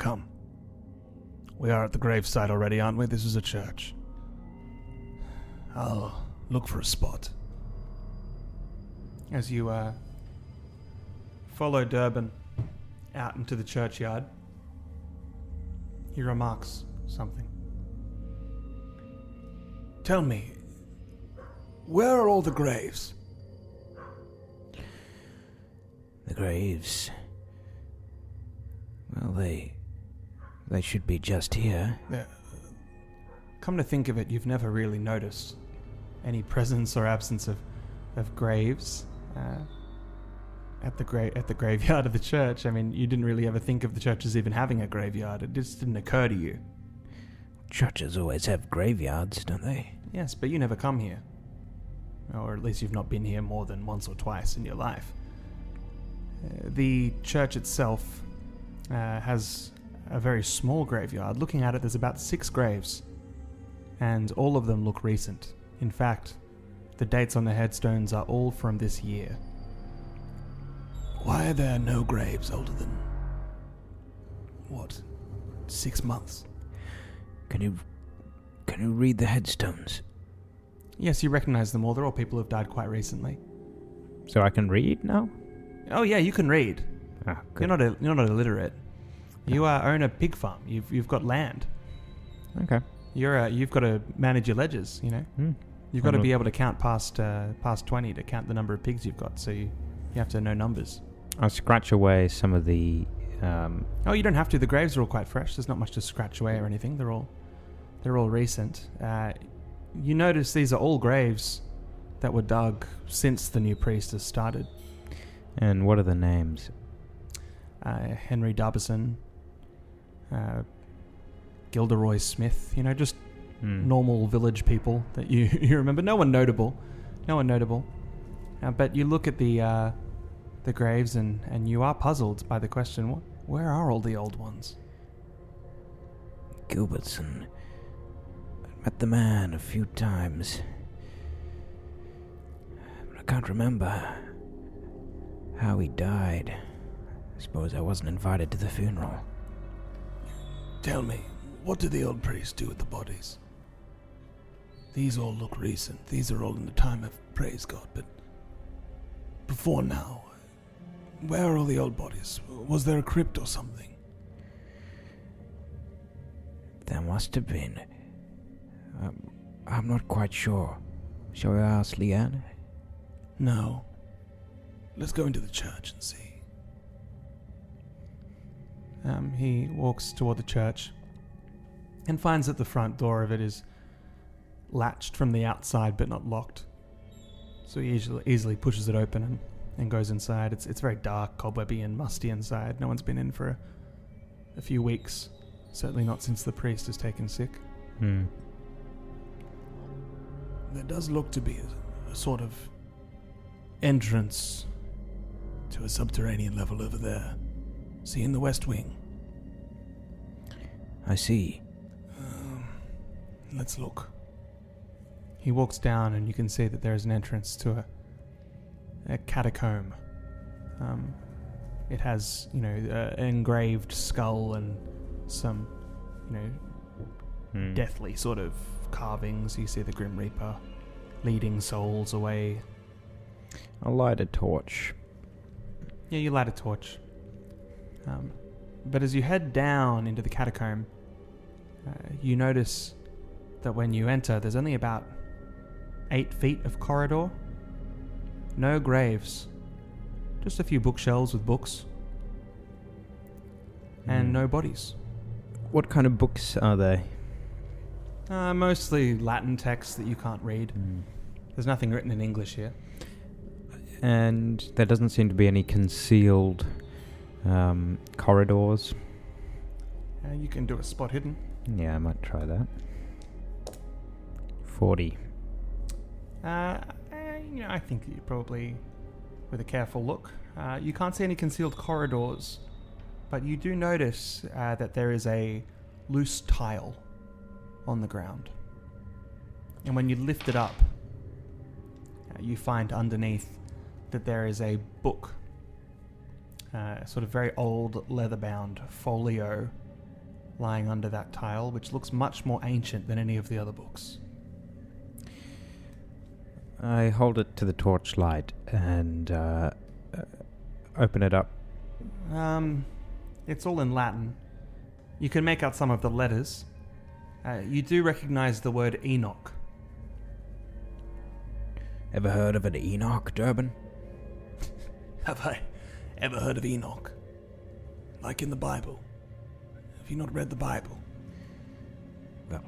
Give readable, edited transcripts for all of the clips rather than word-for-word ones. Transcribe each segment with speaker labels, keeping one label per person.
Speaker 1: come. We are at the gravesite already, aren't we? This is a church. I'll look for a spot.
Speaker 2: As you follow Durbin out into the churchyard, he remarks something.
Speaker 1: Tell me, where are all the graves?
Speaker 3: The graves... Well, they should be just here.
Speaker 2: Come to think of it, you've never really noticed any presence or absence of graves at the graveyard of the church. I mean, you didn't really ever think of the church as even having a graveyard. It just didn't occur to you.
Speaker 3: Churches always have graveyards, don't they?
Speaker 2: Yes, but you never come here. Or at least you've not been here more than once or twice in your life. The church itself has a very small graveyard. Looking at it, there's about 6 graves, and all of them look recent. In fact, the dates on the headstones are all from this year.
Speaker 1: Why are there no graves older than... 6 months?
Speaker 3: Can you read the headstones?
Speaker 2: Yes, you recognize them all. They're all people who've died quite recently.
Speaker 4: So I can read now?
Speaker 2: Oh yeah, you can read.
Speaker 4: Ah,
Speaker 2: You're not illiterate. You own a pig farm. You've got land.
Speaker 4: Okay.
Speaker 2: You've got to manage your ledgers. You know. You've got to be able to count past 20 to count the number of pigs you've got. So you have to know numbers.
Speaker 4: I'll scratch away some of the...
Speaker 2: Oh, you don't have to. The graves are all quite fresh. There's not much to scratch away or anything. They're all recent. You notice these are all graves that were dug since the new priest has started.
Speaker 4: And what are the names?
Speaker 2: Henry Darbison, Gilderoy Smith, just normal village people that you remember. No one notable. But you look at the graves and you are puzzled by the question, where are all the old ones?
Speaker 3: Gilbertson. I met the man a few times. But I can't remember how he died. I suppose I wasn't invited to the funeral.
Speaker 1: Tell me, what did the old priest do with the bodies? These all look recent. These are all in the time of praise God, but before now, where are all the old bodies? Was there a crypt or something?
Speaker 3: There must have been. I'm not quite sure. Shall we ask Leanne?
Speaker 1: No. Let's go into the church and see.
Speaker 2: He walks toward the church and finds that the front door of it is latched from the outside but not locked. So he easily pushes it open and goes inside. It's very dark, cobwebby and musty inside. No one's been in for a few weeks. Certainly not since the priest has taken sick.
Speaker 1: There does look to be a sort of entrance to a subterranean level over there. See, in the west wing.
Speaker 3: I see.
Speaker 1: Let's look.
Speaker 2: He walks down and you can see that there is an entrance to a catacomb. It has, an engraved skull and some, deathly sort of carvings. You see the Grim Reaper leading souls away.
Speaker 4: I'll light a torch.
Speaker 2: Yeah, you light a torch. But as you head down into the catacomb, you notice that when you enter, there's only about 8 feet of corridor. No graves. Just a few bookshelves with books. And no bodies.
Speaker 4: What kind of books are they?
Speaker 2: Mostly Latin texts that you can't read. There's nothing written in English here.
Speaker 4: And there doesn't seem to be any concealed corridors.
Speaker 2: You can do a spot hidden.
Speaker 4: Yeah, I might try that. 40.
Speaker 2: I think you probably, with a careful look, you can't see any concealed corridors, but you do notice that there is a loose tile on the ground. And when you lift it up, you find underneath that there is a book, sort of very old leather-bound folio lying under that tile, which looks much more ancient than any of the other books.
Speaker 4: I hold it to the torchlight and open it up.
Speaker 2: It's all in Latin. You can make out some of the letters. You do recognize the word Enoch.
Speaker 3: Ever heard of an Enoch, Durbin?
Speaker 1: Have I ever heard of Enoch? Like in the Bible? Have you not read the Bible?
Speaker 3: Well,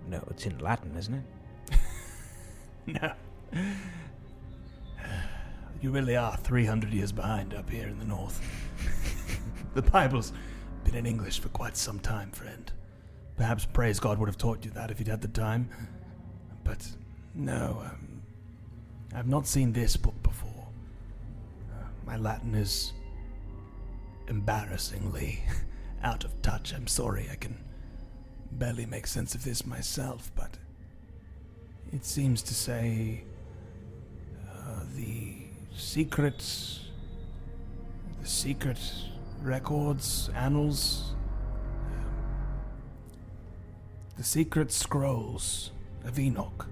Speaker 3: no, it's in Latin, isn't it?
Speaker 1: No. You really are 300 years behind up here in the north. The Bible's been in English for quite some time, friend. Perhaps Praise God would have taught you that if he'd had the time. But no, I've not seen this book before. My Latin is embarrassingly out of touch. I'm sorry, I can barely make sense of this myself, but it seems to say the secret records, annals, the secret scrolls of Enoch.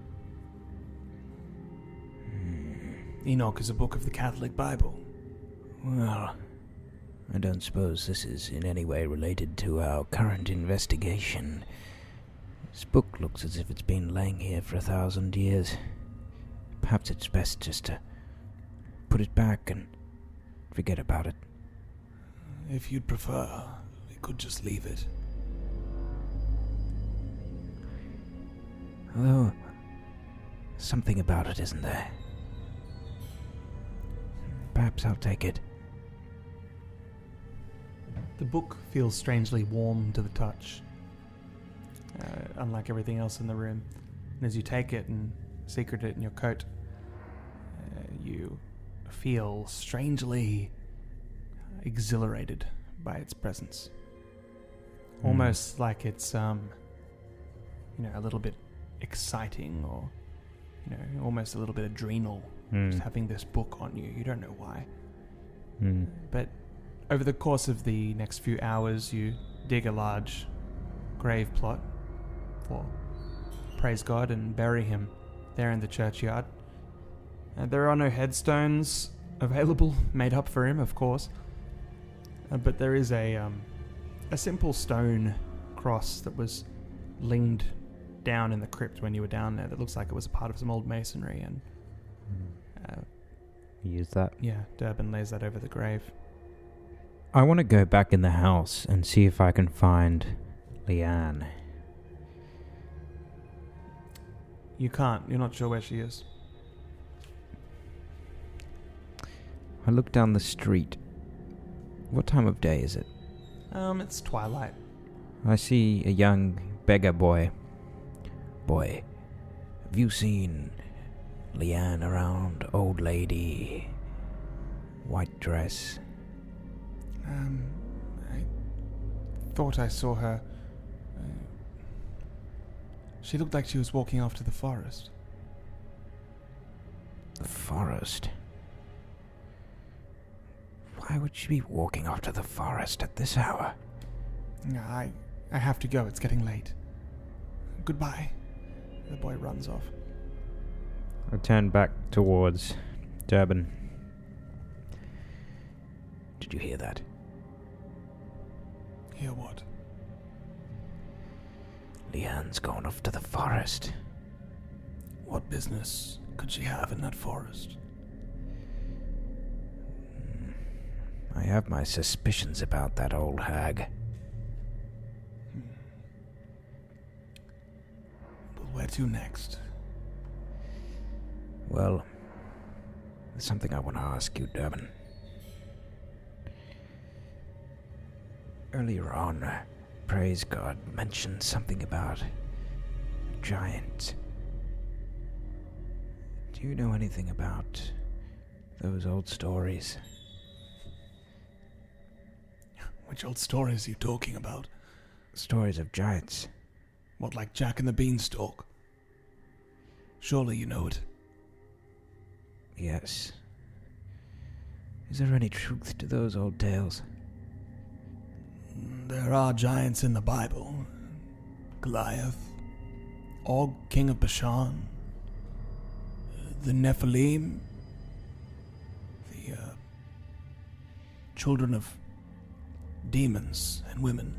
Speaker 1: Enoch is a book of the Catholic Bible.
Speaker 3: Well, I don't suppose this is in any way related to our current investigation. This book looks as if it's been laying here for 1,000 years. Perhaps it's best just to put it back and forget about it.
Speaker 1: If you'd prefer, we could just leave it.
Speaker 3: Although, something about it, isn't there? Perhaps I'll take it.
Speaker 2: The book feels strangely warm to the touch, unlike everything else in the room. And as you take it and secret it in your coat, you feel strangely exhilarated by its presence. Almost like it's, a little bit exciting, or, almost a little bit adrenal, just having this book on you. You don't know why. But over the course of the next few hours, you dig a large grave plot for Praise God and bury him there in the churchyard. There are no headstones available, made up for him, of course. But there is a simple stone cross that was leaned down in the crypt when you were down there that looks like it was a part of some old masonry, and
Speaker 4: Use that.
Speaker 2: yeah, Durbin lays that over the grave.
Speaker 4: I want to go back in the house and see if I can find Leanne.
Speaker 2: You can't. You're not sure where she is.
Speaker 4: I look down the street. What time of day is it?
Speaker 2: It's twilight.
Speaker 3: I see a young beggar boy. Boy, have you seen Leanne around, old lady, white dress?
Speaker 2: I thought I saw her. She looked like she was walking off to the forest.
Speaker 3: The forest? Why would she be walking off to the forest at this hour?
Speaker 2: I have to go. It's getting late. Goodbye. The boy runs off.
Speaker 4: I turn back towards Durbin.
Speaker 3: Did you hear that?
Speaker 1: Hear what?
Speaker 3: Leanne's gone off to the forest.
Speaker 1: What business could she have in that forest?
Speaker 3: I have my suspicions about that old hag.
Speaker 1: But where to next?
Speaker 3: Well, there's something I want to ask you, Durbin. Earlier on, Praise God mentioned something about giants. Do you know anything about those old stories?
Speaker 1: Which old stories are you talking about?
Speaker 3: Stories of giants.
Speaker 1: What, like Jack and the Beanstalk? Surely you know it.
Speaker 3: Yes. Is there any truth to those old tales?
Speaker 1: There are giants in the Bible. Goliath, Og, king of Bashan, the Nephilim, the children of demons and women.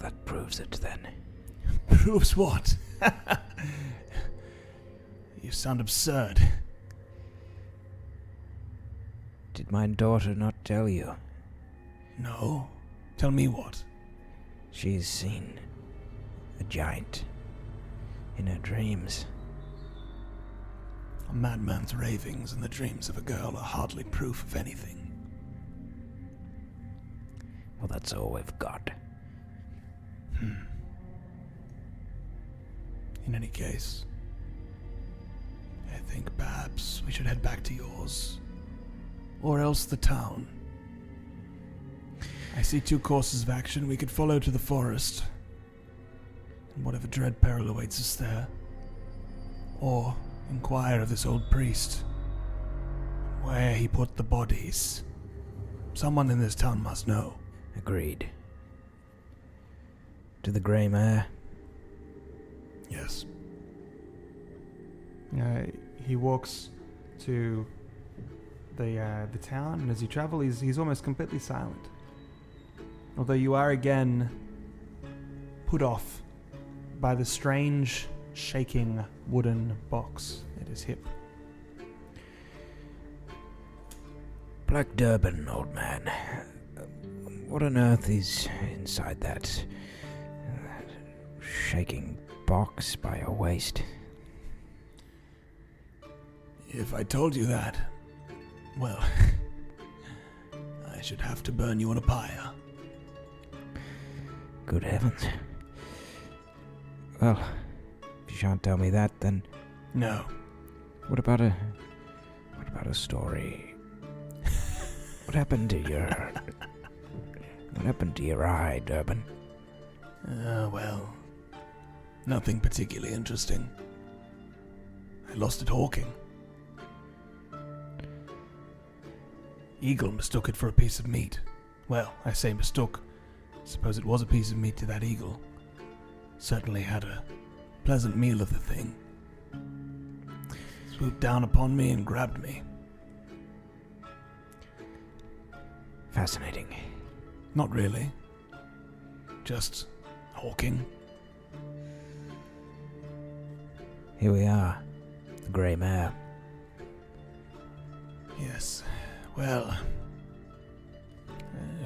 Speaker 3: That proves it, then.
Speaker 1: Proves what? You sound absurd.
Speaker 3: Did my daughter not tell you?
Speaker 1: No. Tell me what?
Speaker 3: She's seen a giant in her dreams.
Speaker 1: A madman's ravings and the dreams of a girl are hardly proof of anything.
Speaker 3: Well, that's all we've got.
Speaker 1: In any case, I think perhaps we should head back to yours. Or else the town. I see 2 courses of action. We could follow to the forest, and whatever dread peril awaits us there. Or inquire of this old priest, where he put the bodies. Someone in this town must know.
Speaker 3: Agreed. To the Grey Mare?
Speaker 1: Yes.
Speaker 2: He walks to the town, and as you travel, he's almost completely silent. Although you are again put off by the strange, shaking wooden box at his hip.
Speaker 3: Black Durban, old man. What on earth is inside that shaking box by your waist?
Speaker 1: If I told you that, well, I should have to burn you on a pyre.
Speaker 3: Good heavens. Well, if you shan't tell me that, then...
Speaker 1: No.
Speaker 3: What about a story? What happened to your eye, Durban?
Speaker 1: Well, nothing particularly interesting. I lost it hawking. Eagle mistook it for a piece of meat. Well, I say mistook. Suppose it was a piece of meat to that eagle. Certainly had a pleasant meal of the thing. Swooped down upon me and grabbed me.
Speaker 3: Fascinating.
Speaker 1: Not really. Just hawking.
Speaker 3: Here we are. The Grey Mare.
Speaker 1: Yes. Well,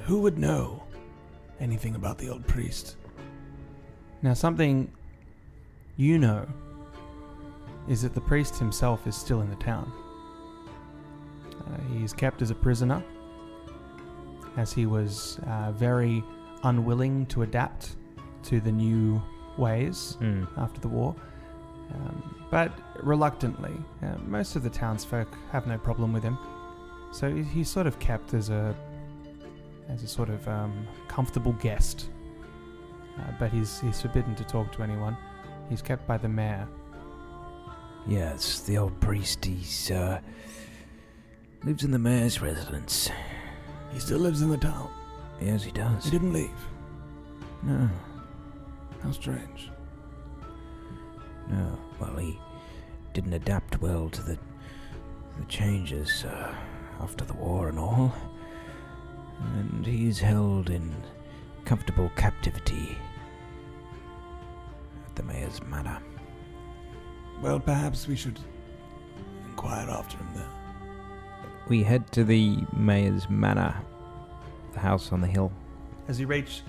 Speaker 1: who would know anything about the old priest?
Speaker 2: Now, something you know is that the priest himself is still in the town. He is kept as a prisoner, as he was very unwilling to adapt to the new ways after the war. But reluctantly, most of the townsfolk have no problem with him. So he's sort of kept as a sort of comfortable guest. But he's forbidden to talk to anyone. He's kept by the mayor.
Speaker 3: Yes, the old priest, he's lives in the mayor's residence.
Speaker 1: He still lives in the town.
Speaker 3: Yes, he does.
Speaker 1: He didn't leave.
Speaker 3: No.
Speaker 1: How strange.
Speaker 3: No, well, he didn't adapt well to the changes after the war and all. And he's held in comfortable captivity at the mayor's manor.
Speaker 1: Well, perhaps we should inquire after him there.
Speaker 4: We head to the mayor's manor, the house on the hill.
Speaker 2: As you reach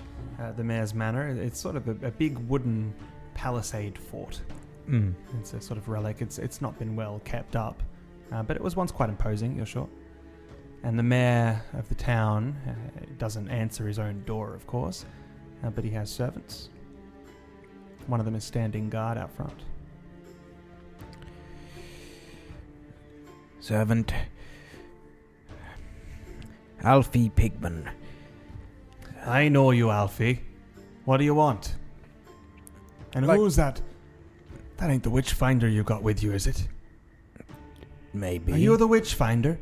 Speaker 2: the mayor's manor, it's sort of a big wooden palisade fort. It's a sort of relic. It's not been well kept up, but it was once quite imposing, you're sure. And the mayor of the town doesn't answer his own door, of course, but he has servants. One of them is standing guard out front.
Speaker 3: Servant Alfie Pigman.
Speaker 2: I know you, Alfie. What do you want? And who's that? That ain't the witch finder you got with you, is it?
Speaker 3: Maybe.
Speaker 2: Are you the witch finder?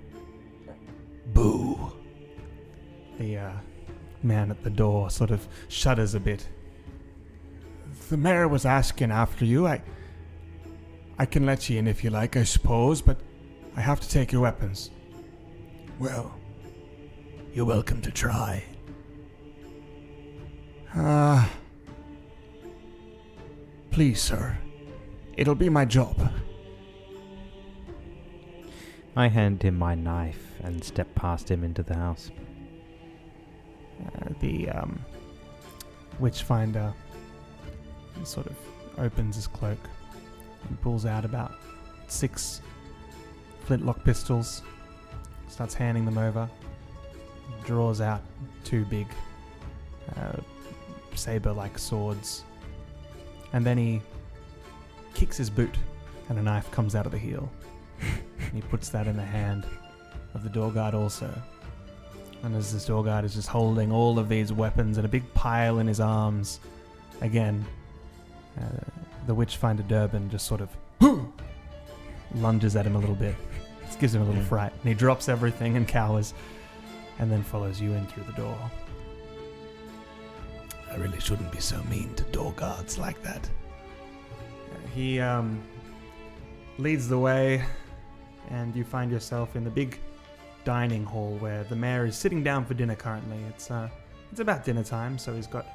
Speaker 1: Boo.
Speaker 2: The man at the door sort of shudders a bit.
Speaker 1: The mayor was asking after you. I can let you in if you like, I suppose, but I have to take your weapons. Well, you're welcome to try. Please, sir. It'll be my job.
Speaker 4: I hand him my knife and step past him into the house.
Speaker 2: The Witchfinder sort of opens his cloak and pulls out about 6 flintlock pistols, starts handing them over, draws out 2 big saber-like swords, and then he kicks his boot and a knife comes out of the heel. And he puts that in the hand of the door guard also. And as this door guard is just holding all of these weapons in a big pile in his arms, again, the Witchfinder Durban just sort of lunges at him a little bit. This gives him a little fright. And he drops everything and cowers, and then follows you in through the door.
Speaker 1: I really shouldn't be so mean to door guards like that.
Speaker 2: He leads the way, and you find yourself in the big dining hall where the mayor is sitting down for dinner currently. It's about dinner time, so he's got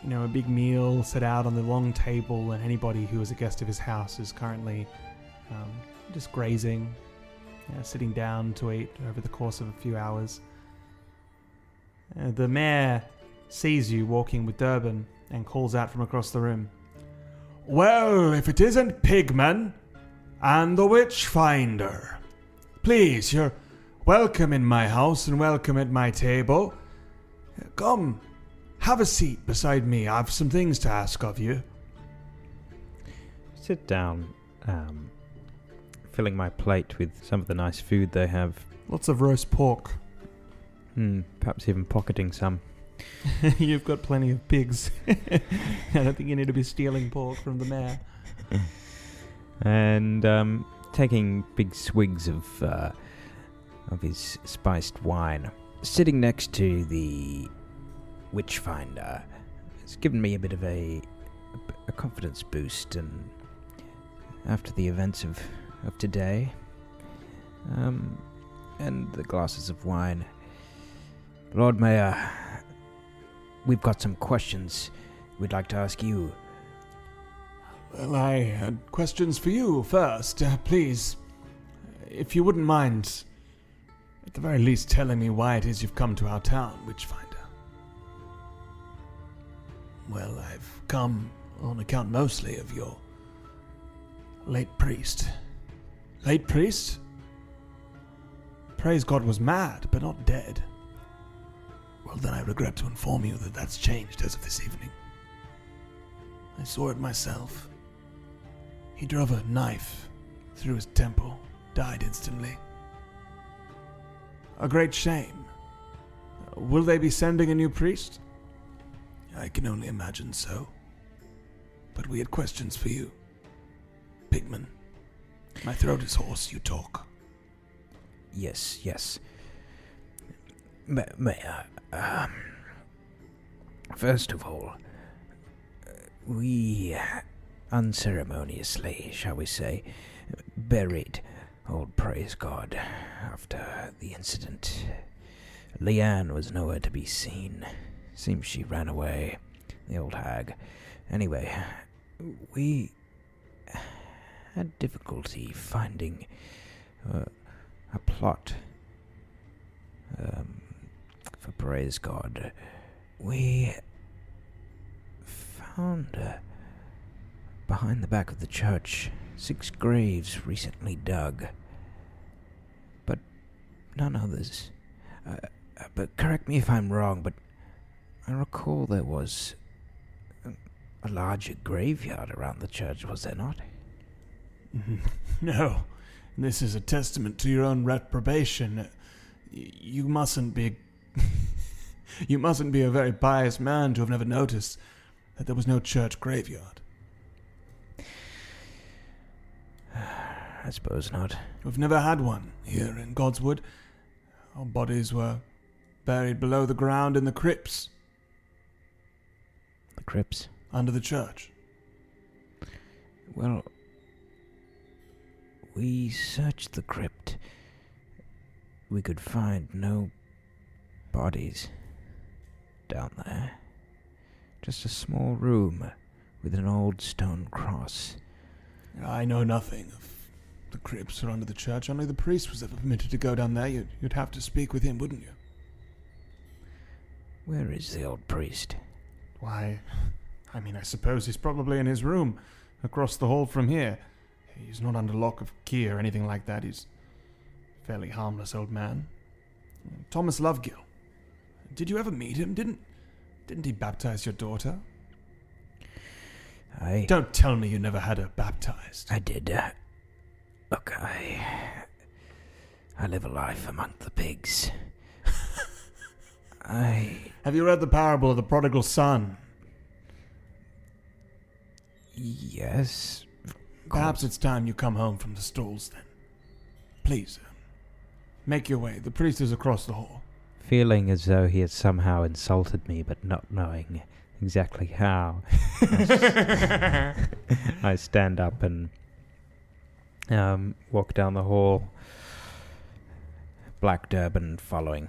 Speaker 2: a big meal set out on the long table, and anybody who is a guest of his house is currently just grazing, sitting down to eat over the course of a few hours. The mayor sees you walking with Durban and calls out from across the room.
Speaker 1: Well, if it isn't Pigman and the Witchfinder. Please, you're welcome in my house and welcome at my table. Come, have a seat beside me. I have some things to ask of you.
Speaker 4: Sit down, filling my plate with some of the nice food they have.
Speaker 2: Lots of roast pork.
Speaker 4: Perhaps even pocketing some.
Speaker 2: You've got plenty of pigs. I don't think you need to be stealing pork from the mayor.
Speaker 4: And taking big swigs of his spiced wine. Sitting next to the Witchfinder, it's given me a bit of a confidence boost, and after the events of today, and the glasses of wine, Lord Mayor, we've got some questions we'd like to ask you.
Speaker 1: Well, I had questions for you first. Please, if you wouldn't mind, at the very least telling me why it is you've come to our town, Witchfinder. Well, I've come on account mostly of your late priest. Late priest? Praise God was mad, but not dead. Well, then I regret to inform you that that's changed as of this evening. I saw it myself. He drove a knife through his temple, died instantly. A great shame. Will they be sending a new priest? I can only imagine so. But we had questions for you. Pigman, my throat is hoarse, you talk.
Speaker 3: Yes. Mayor, first of all, we unceremoniously, shall we say, buried old Praise God after the incident. Leanne was nowhere to be seen. Seems she ran away, the old hag. Anyway, we had difficulty finding a plot for Praise God. We found behind the back of the church 6 graves recently dug, but none others. But correct me if I'm wrong, but I recall there was a larger graveyard around the church, was there not?
Speaker 1: No, this is a testament to your own reprobation. You mustn't be... you mustn't be a very pious man to have never noticed that there was no church graveyard.
Speaker 3: I suppose not.
Speaker 1: We've never had one here in Godswood. Our bodies were buried below the ground in the crypts
Speaker 3: The crypts?
Speaker 1: under the church.
Speaker 3: Well, we searched the crypt. We could find no bodies down there. Just a small room with an old stone cross.
Speaker 1: I know nothing of the crypts or under the church. Only the priest was ever permitted to go down there. You'd have to speak with him, wouldn't you?
Speaker 3: Where is the old priest?
Speaker 2: Why, I suppose he's probably in his room, across the hall from here. He's not under lock of key or anything like that. He's a fairly harmless old man. Thomas Lovegill. Did you ever meet him? Didn't he baptize your daughter? Don't tell me you never had her baptized.
Speaker 3: I did. Look, I live a life among the pigs.
Speaker 2: Have you read the parable of the prodigal son?
Speaker 3: Yes.
Speaker 1: Perhaps it's time you come home from the stalls then. Please, make your way. The priest is across the hall.
Speaker 4: Feeling as though he had somehow insulted me, but not knowing exactly how, I stand up and walk down the hall, Black Durban following.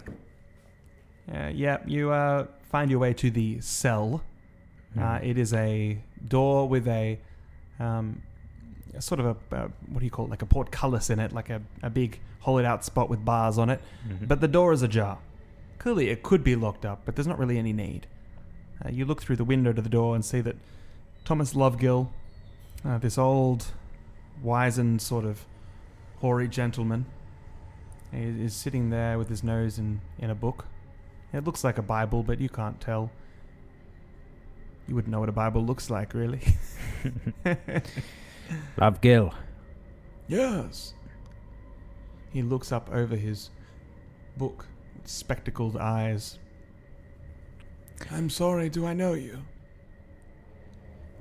Speaker 2: You find your way to the cell. It is a door with a sort of a what do you call it, like a portcullis in it, like a big hollowed out spot with bars on it.
Speaker 4: Mm-hmm.
Speaker 2: But the door is ajar. Clearly it could be locked up, but there's not really any need. You look through the window to the door and see that Thomas Lovegill, this old, wizened sort of hoary gentleman, is sitting there with his nose in a book. It looks like a Bible, but you can't tell. You wouldn't know what a Bible looks like, really.
Speaker 3: Lovegill.
Speaker 1: Yes.
Speaker 2: He looks up over his book with spectacled eyes.
Speaker 1: I'm sorry, do I know you?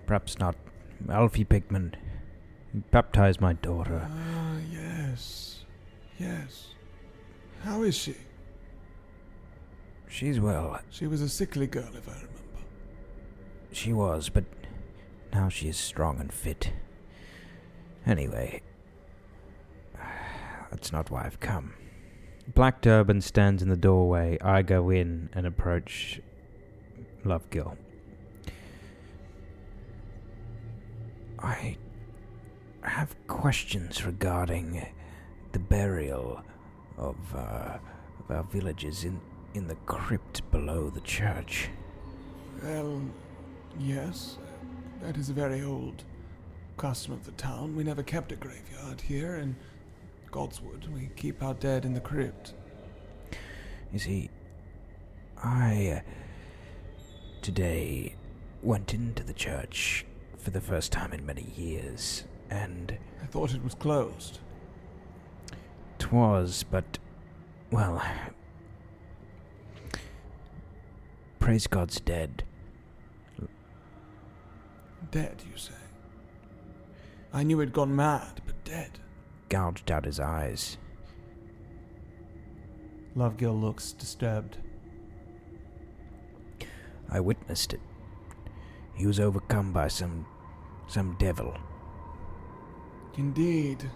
Speaker 3: Perhaps not. Alfie Pigman. He baptized my daughter.
Speaker 1: Ah, yes. Yes. How is she?
Speaker 3: She's well.
Speaker 1: She was a sickly girl, if I remember.
Speaker 3: She was, but now she is strong and fit. Anyway, that's not why I've come.
Speaker 4: Black Durban stands in the doorway. I go in and approach Lovegill.
Speaker 3: I have questions regarding the burial of our villagers in the crypt below the church.
Speaker 1: Well, yes. That is a very old custom of the town. We never kept a graveyard here in Godswood. We keep our dead in the crypt.
Speaker 3: You see, I today went into the church for the first time in many years, and
Speaker 1: I thought it was closed.
Speaker 3: 'twas, but, well, praise God's dead.
Speaker 1: Dead, you say? I knew he'd gone mad, but dead.
Speaker 3: Gouged out his eyes.
Speaker 2: Lovegill looks disturbed.
Speaker 3: I witnessed it. He was overcome by some devil.
Speaker 1: Indeed.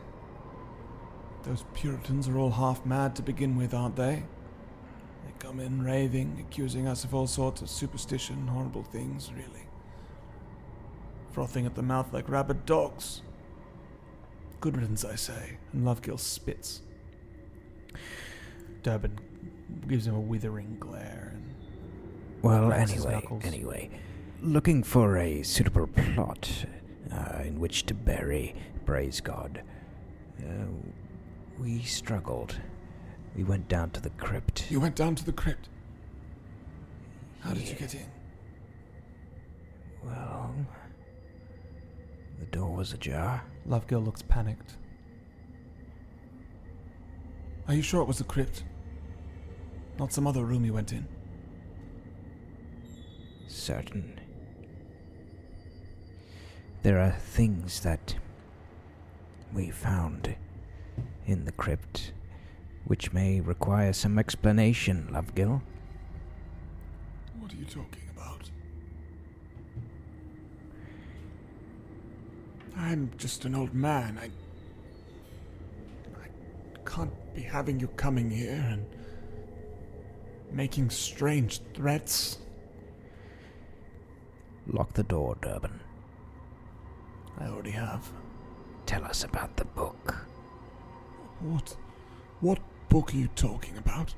Speaker 1: Those Puritans are all half mad to begin with, aren't they? They come in raving, accusing us of all sorts of superstition, horrible things, really. Frothing at the mouth like rabid dogs. Good riddance, I say.
Speaker 2: And Lovegill spits. Durban gives him a withering glare. And
Speaker 3: Well,
Speaker 2: cracks his
Speaker 3: anyway,
Speaker 2: knuckles.
Speaker 3: looking for a suitable plot in which to bury praise God. We struggled. We went down to the crypt.
Speaker 1: You went down to the crypt? How did you get in?
Speaker 3: Well, the door was ajar.
Speaker 2: Lovegill looks panicked.
Speaker 1: Are you sure it was the crypt? Not some other room you went in?
Speaker 3: Certain. There are things that we found in the crypt which may require some explanation, Lovegill.
Speaker 1: What are you talking about? I'm just an old man. I can't be having you coming here and making strange threats.
Speaker 3: Lock the door, Durban.
Speaker 1: I already have.
Speaker 3: Tell us about the book.
Speaker 1: What book are you talking about?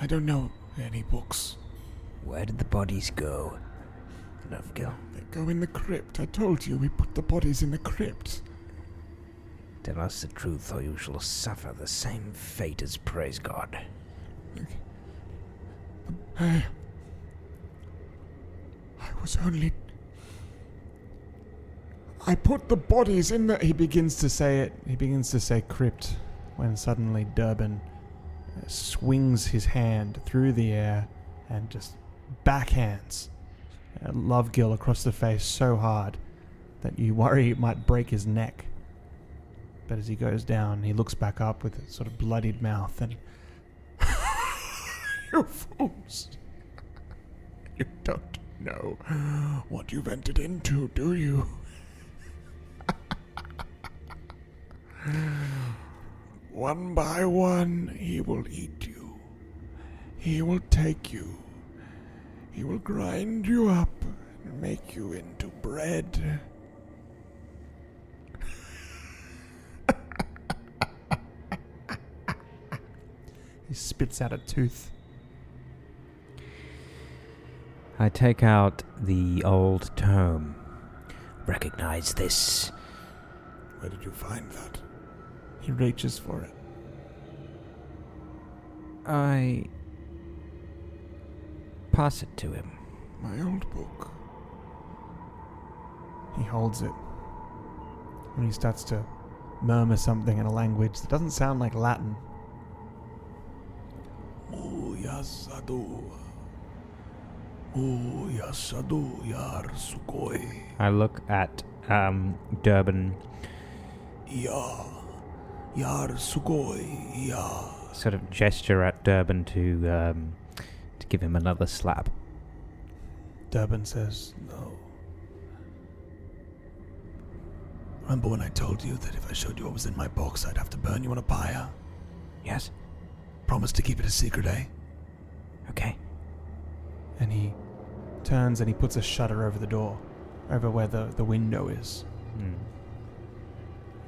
Speaker 1: I don't know any books.
Speaker 3: Where did the bodies go, Lovegill?
Speaker 1: They go in the crypt. I told you we put the bodies in the crypt.
Speaker 3: Tell us the truth, or you shall suffer the same fate as Praise God.
Speaker 1: I was only... I put the bodies in the...
Speaker 2: He begins to say it. He begins to say crypt when suddenly Durban swings his hand through the air and just backhands Lovegill across the face so hard that you worry it might break his neck. But as he goes down, he looks back up with a sort of bloodied mouth and...
Speaker 1: You fools! You don't know what you've entered into, do you? One by one, he will eat you. He will take you. He will grind you up and make you into bread.
Speaker 2: He spits out a tooth.
Speaker 3: I take out the old tome. Recognize this.
Speaker 1: Where did you find that?
Speaker 2: He reaches for it.
Speaker 3: I pass it to him.
Speaker 1: My old book.
Speaker 2: He holds it. And he starts to murmur something in a language that doesn't sound like Latin.
Speaker 3: I look at Durban. Sort of gesture at Durban to give him another slap.
Speaker 2: Durban says,
Speaker 1: No. Remember when I told you that if I showed you what was in my box, I'd have to burn you on a pyre?
Speaker 3: Yes?
Speaker 1: Promise to keep it a secret, eh?
Speaker 3: Okay.
Speaker 2: and he turns and he puts a shutter over the door, over where the window is.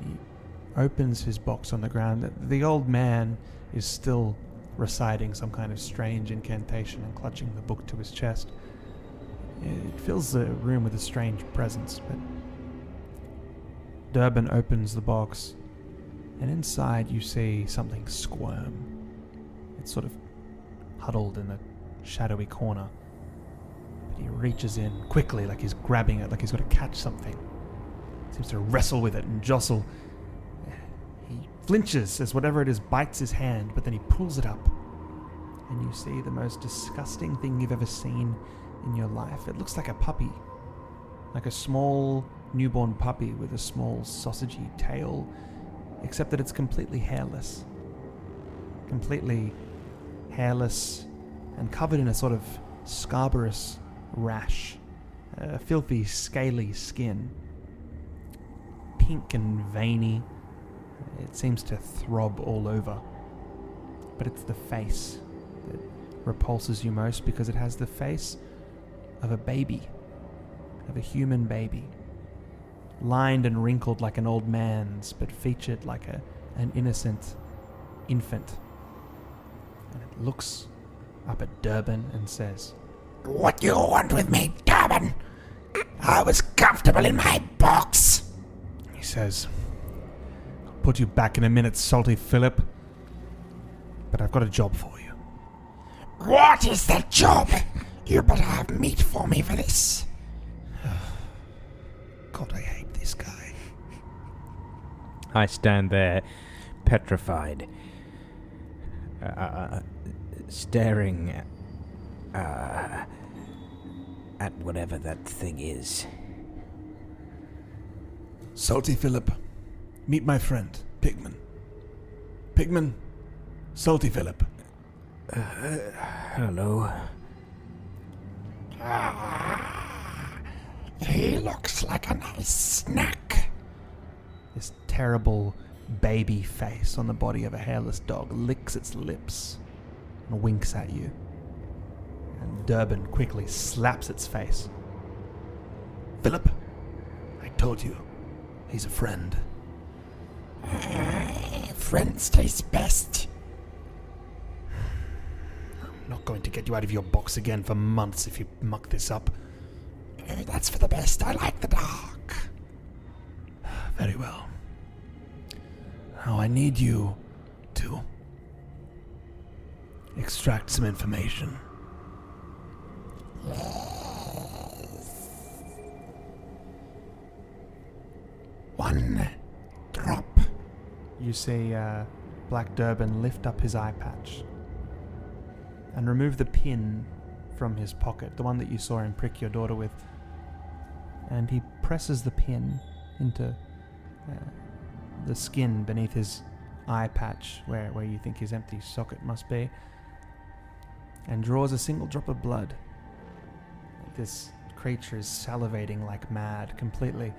Speaker 2: He opens his box on the ground. The old man is still reciting some kind of strange incantation and clutching the book to his chest. It fills the room with a strange presence, but Durban opens the box, and inside you see something squirm. It's sort of huddled in a shadowy corner. But he reaches in quickly, like he's grabbing it, like he's got to catch something. Seems to wrestle with it and jostle. He flinches as whatever it is bites his hand, but then he pulls it up. And you see the most disgusting thing you've ever seen in your life. It looks like a puppy. Like a small newborn puppy with a small sausagey tail, except that it's completely hairless. Completely hairless and covered in a sort of scarberous rash. Filthy, scaly skin. Pink and veiny. It seems to throb all over. But it's the face that repulses you most, because it has the face of a baby. Of a human baby. Lined and wrinkled like an old man's, but featured like an innocent infant. And it looks up at Durban and says,
Speaker 1: "What do you want with me, Durban? I was comfortable in my box."
Speaker 2: He says, "I'll put you back in a minute, Salty Philip. But I've got a job for you."
Speaker 1: "What is the job? You better have meat for me for this." God, I hate this guy.
Speaker 3: I stand there, petrified, staring at whatever that thing is.
Speaker 1: Salty Philip, meet my friend, Pigman. Pigman, Salty Philip.
Speaker 3: Hello.
Speaker 5: He looks like a nice snack.
Speaker 2: This terrible baby face on the body of a hairless dog licks its lips and winks at you. And Durban quickly slaps its face.
Speaker 1: Philip, I told you, he's a friend.
Speaker 5: Friends taste best.
Speaker 2: I'm not going to get you out of your box again for months if you muck this up.
Speaker 5: That's for the best. I like the dark.
Speaker 1: Very well. Now I need you to extract some information.
Speaker 5: One drop.
Speaker 2: You see Black Durban lift up his eye patch and remove the pin from his pocket, the one that you saw him prick your daughter with. And he presses the pin into the skin beneath his eye patch, where you think his empty socket must be, and draws a single drop of blood. This creature is salivating like mad, completely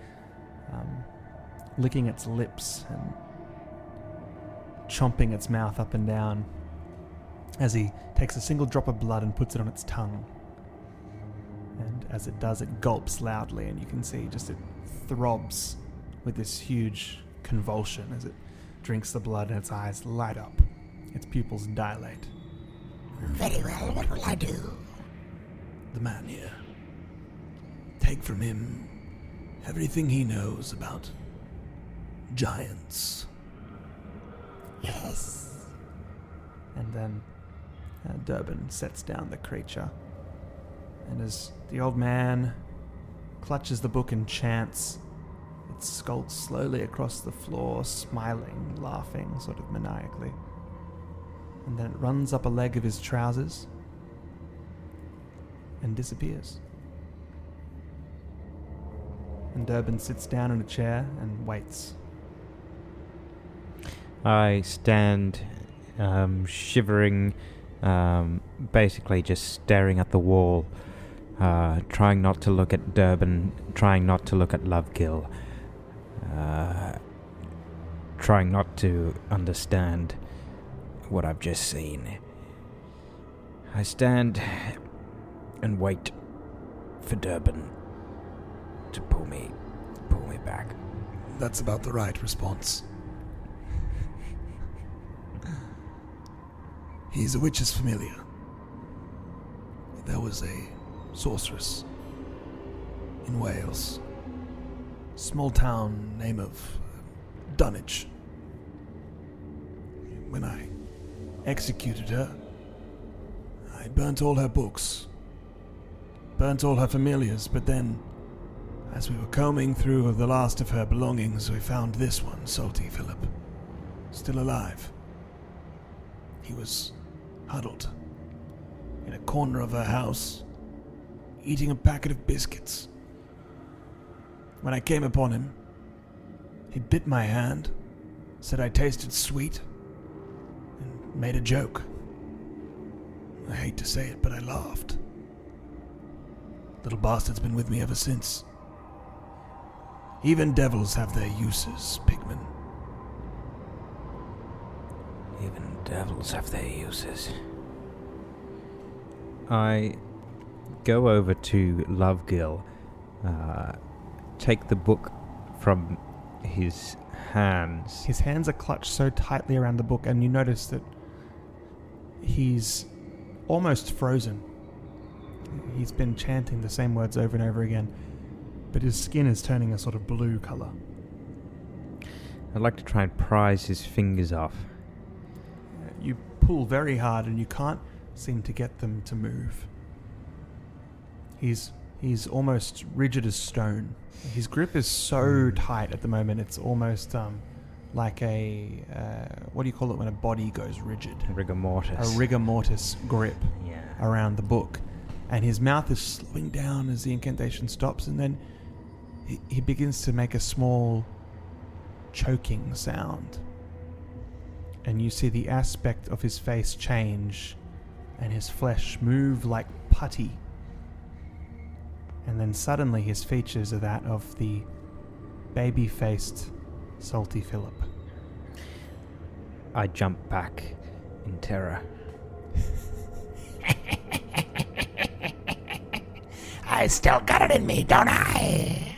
Speaker 2: licking its lips and chomping its mouth up and down as he takes a single drop of blood and puts it on its tongue. And as it does, it gulps loudly, and you can see just it throbs with this huge convulsion as it drinks the blood, and its eyes light up. Its pupils dilate.
Speaker 5: Very well, what will I do?
Speaker 1: The man here. Take from him everything he knows about giants.
Speaker 5: Yes.
Speaker 2: And then Durban sets down the creature. And as the old man clutches the book and chants, it skulks slowly across the floor, smiling, laughing, sort of maniacally. And then it runs up a leg of his trousers and disappears. And Durban sits down in a chair and waits.
Speaker 4: I stand shivering, basically just staring at the wall, trying not to look at Durban, trying not to look at Lovekill, trying not to understand what I've just seen. I stand and wait for Durban to pull me back.
Speaker 1: That's about the right response. He's a witch's familiar. There was a sorceress in Wales. Small town name of Dunwich. When I executed her, I burnt all her books, burnt all her familiars, but then, as we were combing through the last of her belongings, we found this one, Salty Philip, still alive. He was huddled in a corner of her house, eating a packet of biscuits. When I came upon him, he bit my hand, said I tasted sweet, and made a joke. I hate to say it, but I laughed. Little bastard's been with me ever since. Even devils have their uses, Pigman.
Speaker 3: Even devils have their uses.
Speaker 4: I go over to Lovekill, take the book from his hands.
Speaker 2: His hands are clutched so tightly around the book, and you notice that he's almost frozen. He's been chanting the same words over and over again, but his skin is turning a sort of blue color.
Speaker 4: I'd like to try and prise his fingers off.
Speaker 2: You pull very hard and you can't seem to get them to move. He's almost rigid as stone. His grip is so tight at the moment, it's almost like a, what do you call it when a body goes rigid?
Speaker 4: Rigor mortis.
Speaker 2: A rigor mortis grip
Speaker 4: Yeah.
Speaker 2: around the book. And his mouth is slowing down as the incantation stops, and then he begins to make a small choking sound. and you see the aspect of his face change and his flesh move like putty. And then suddenly his features are that of the baby-faced Salty Philip.
Speaker 4: I jump back in terror.
Speaker 5: I still got it in me, don't I?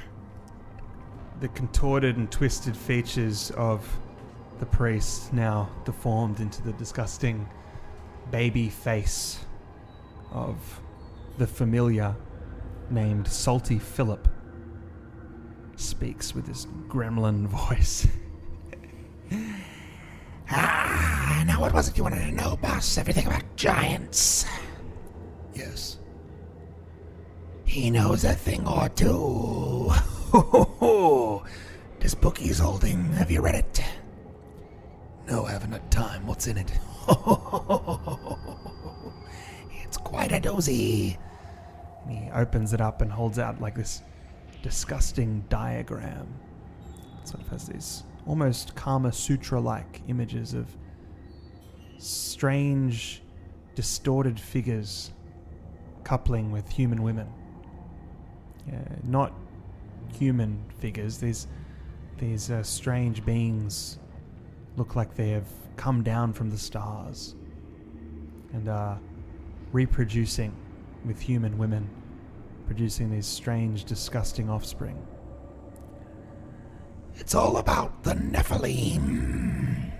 Speaker 2: The contorted and twisted features of the priest now deformed into the disgusting baby face of the familiar named Salty Philip speaks with his gremlin voice.
Speaker 5: Now what was it you wanted to know, boss? Everything about giants?
Speaker 1: Yes.
Speaker 5: He knows a thing or two. This book he's holding, have you read it?
Speaker 1: No, I haven't had time. What's in it?
Speaker 5: It's quite a doozy.
Speaker 2: And he opens it up and holds out like this disgusting diagram. It sort of has these almost Kama Sutra-like images of strange, distorted figures coupling with human women. Not human figures. These strange beings look like they have come down from the stars and are reproducing with human women, producing these strange, disgusting offspring.
Speaker 5: It's all about the Nephilim.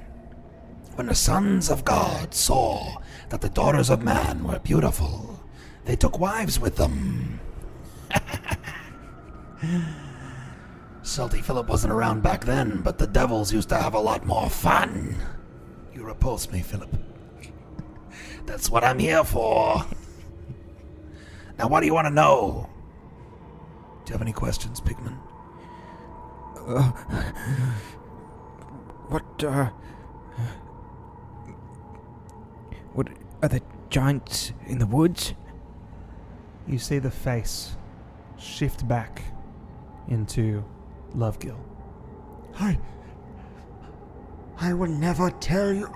Speaker 5: When the sons of God saw that the daughters of man were beautiful, they took wives with them. Salty Philip wasn't around back then, but the devils used to have a lot more fun.
Speaker 1: You repulse me, Philip.
Speaker 5: That's what I'm here for. Now, what do you want to know?
Speaker 1: Do you have any questions, Pigman?
Speaker 4: What are the giants in the woods?
Speaker 2: You see the face shift back into Lovegill.
Speaker 6: I will never tell you.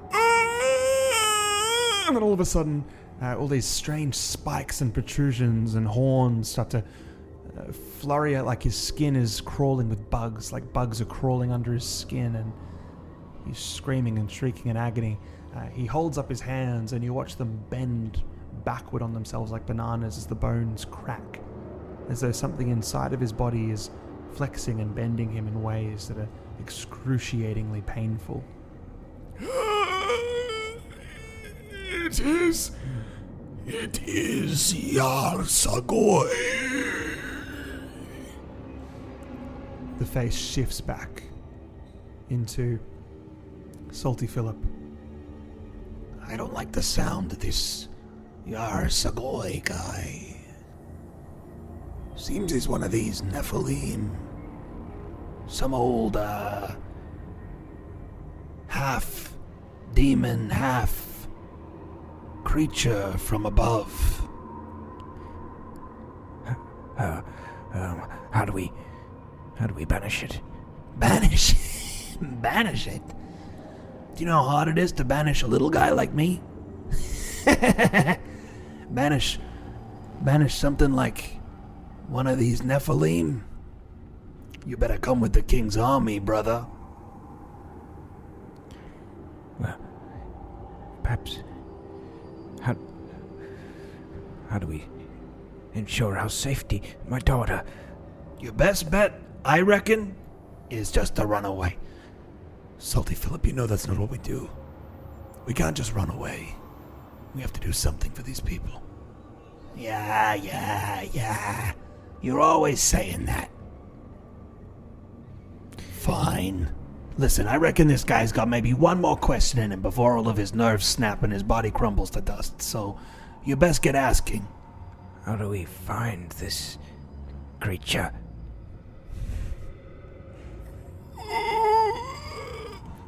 Speaker 2: And then all of a sudden, all these strange spikes and protrusions and horns start to flurry out like his skin is crawling with bugs, like bugs are crawling under his skin, and he's screaming and shrieking in agony. He holds up his hands and you watch them bend backward on themselves like bananas as the bones crack, as though something inside of his body is flexing and bending him in ways that are excruciatingly painful.
Speaker 5: It is Yar Sagoy.
Speaker 2: The face shifts back into Salty Philip.
Speaker 5: I don't like the sound of this Yar Sagoy guy. Seems he's one of these Nephilim. Some old, half demon, half creature from above.
Speaker 3: How do we banish it?
Speaker 5: Banish? Banish it? Do you know how hard it is to banish a little guy like me? Banish something like one of these Nephilim? You better come with the king's army, brother.
Speaker 3: Well, perhaps... How do we ensure our safety, my daughter?
Speaker 5: Your best bet, I reckon, is just to run away.
Speaker 1: Salty Philip, you know that's not what we do. We can't just run away. We have to do something for these people.
Speaker 5: Yeah. You're always saying that. Fine. Listen, I reckon this guy's got maybe one more question in him before all of his nerves snap and his body crumbles to dust, so you best get asking.
Speaker 3: How do we find this creature?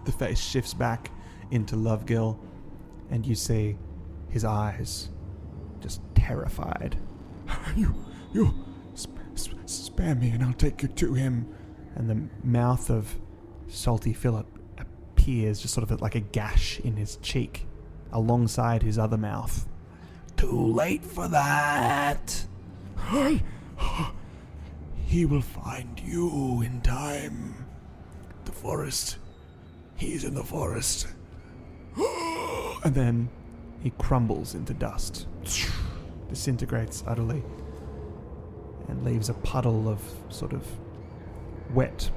Speaker 2: The face shifts back into Lovegill, and you see his eyes just terrified.
Speaker 6: You spare me and I'll take you to him.
Speaker 2: And the mouth of Salty Philip appears just sort of like a gash in his cheek, alongside his other mouth.
Speaker 5: Too late for that.
Speaker 6: He will find you in time. The forest. He's in the forest.
Speaker 2: And then he crumbles into dust, disintegrates utterly, and leaves a puddle of sort of wet,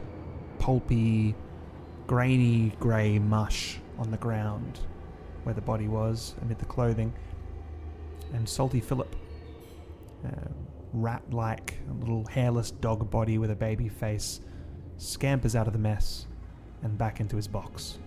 Speaker 2: pulpy, grainy grey mush on the ground where the body was, amid the clothing. And Salty Philip, rat-like, a little hairless dog body with a baby face, scampers out of the mess and back into his box.